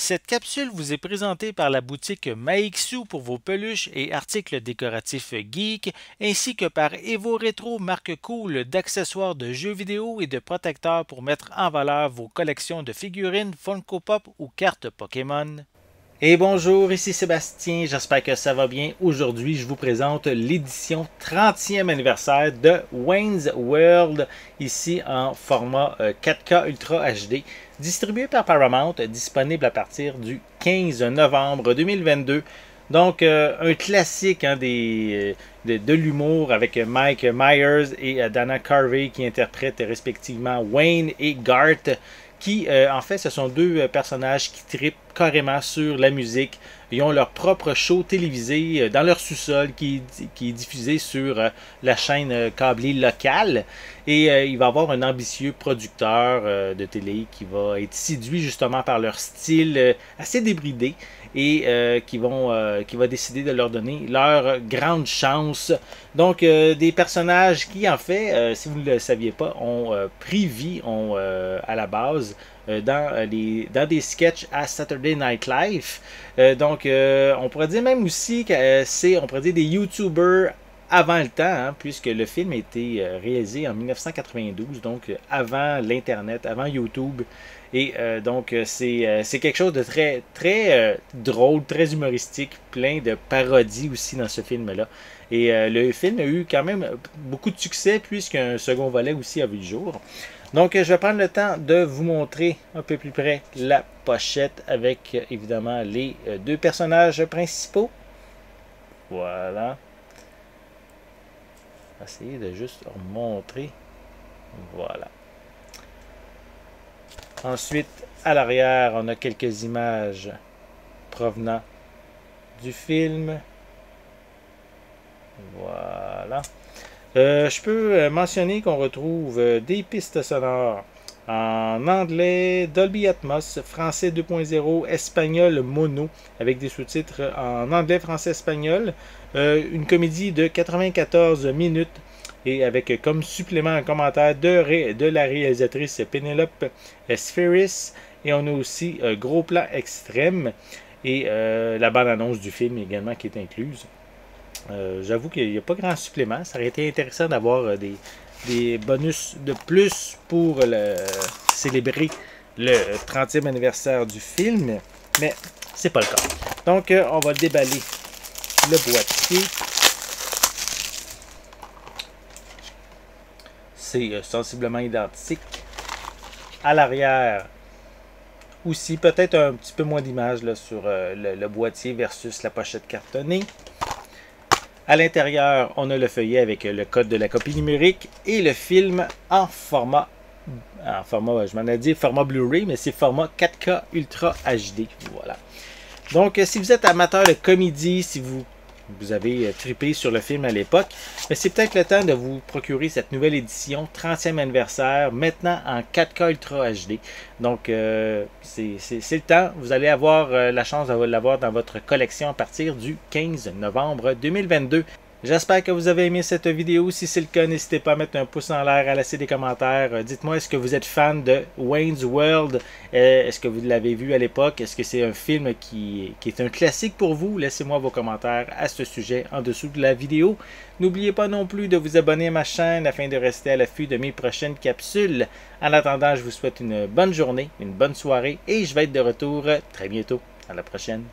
Cette capsule vous est présentée par la boutique Maixu pour vos peluches et articles décoratifs geek, ainsi que par Evo Retro, marque cool d'accessoires de jeux vidéo et de protecteurs pour mettre en valeur vos collections de figurines Funko Pop ou cartes Pokémon. Et bonjour, ici Sébastien, j'espère que ça va bien. Aujourd'hui, je vous présente l'édition 30e anniversaire de Wayne's World, ici en format 4K Ultra HD, distribué par Paramount, disponible à partir du 15 novembre 2022. Donc, un classique de l'humour avec Mike Myers et Dana Carvey qui interprètent respectivement Wayne et Garth, qui, en fait, ce sont deux personnages qui trippent carrément sur la musique. Ils ont leur propre show télévisé dans leur sous-sol qui est diffusé sur la chaîne câblée locale. Et il va y avoir un ambitieux producteur de télé qui va être séduit justement par leur style assez débridé et qui va décider de leur donner leur grande chance. Donc, des personnages qui, en fait, si vous ne le saviez pas, ont pris vie à la base dans des sketchs à Saturday Night Live. Donc, on pourrait dire même aussi que on pourrait dire des YouTubers avant le temps, hein, puisque le film a été réalisé en 1992, donc avant l'Internet, avant YouTube. Et donc, c'est quelque chose de très, très drôle, très humoristique, plein de parodies aussi dans ce film-là. Et le film a eu quand même beaucoup de succès, puisqu'un second volet aussi a vu le jour. Donc, je vais prendre le temps de vous montrer un peu plus près la pochette avec, évidemment, les deux personnages principaux. Voilà. Essayer de juste montrer. Voilà. Ensuite, à l'arrière, on a quelques images provenant du film. Voilà. Je peux mentionner qu'on retrouve des pistes sonores en anglais Dolby Atmos, français 2.0, espagnol mono, avec des sous-titres en anglais, français, espagnol. Une comédie de 94 minutes et avec comme supplément un commentaire de la réalisatrice Penelope Spheris. Et on a aussi gros plan extrême et la bande-annonce du film également qui est incluse. J'avoue qu'il n'y a pas grand supplément. Ça aurait été intéressant d'avoir des bonus de plus pour célébrer le 30e anniversaire du film, mais c'est pas le cas. Donc, on va déballer le boîtier. C'est sensiblement identique. À l'arrière, aussi, peut-être un petit peu moins d'images sur le boîtier versus la pochette cartonnée. À l'intérieur, on a le feuillet avec le code de la copie numérique et le film en format, je m'en ai dit format Blu-ray, mais c'est format 4K Ultra HD. Voilà. Donc, si vous êtes amateur de comédie, si vous avez trippé sur le film à l'époque, mais c'est peut-être le temps de vous procurer cette nouvelle édition 30e anniversaire, maintenant en 4K Ultra HD. Donc, c'est le temps. Vous allez avoir la chance de l'avoir dans votre collection à partir du 15 novembre 2022. J'espère que vous avez aimé cette vidéo. Si c'est le cas, n'hésitez pas à mettre un pouce en l'air, à laisser des commentaires. Dites-moi, est-ce que vous êtes fan de Wayne's World? Est-ce que vous l'avez vu à l'époque? Est-ce que c'est un film qui est un classique pour vous? Laissez-moi vos commentaires à ce sujet en dessous de la vidéo. N'oubliez pas non plus de vous abonner à ma chaîne afin de rester à l'affût de mes prochaines capsules. En attendant, je vous souhaite une bonne journée, une bonne soirée et je vais être de retour très bientôt. À la prochaine.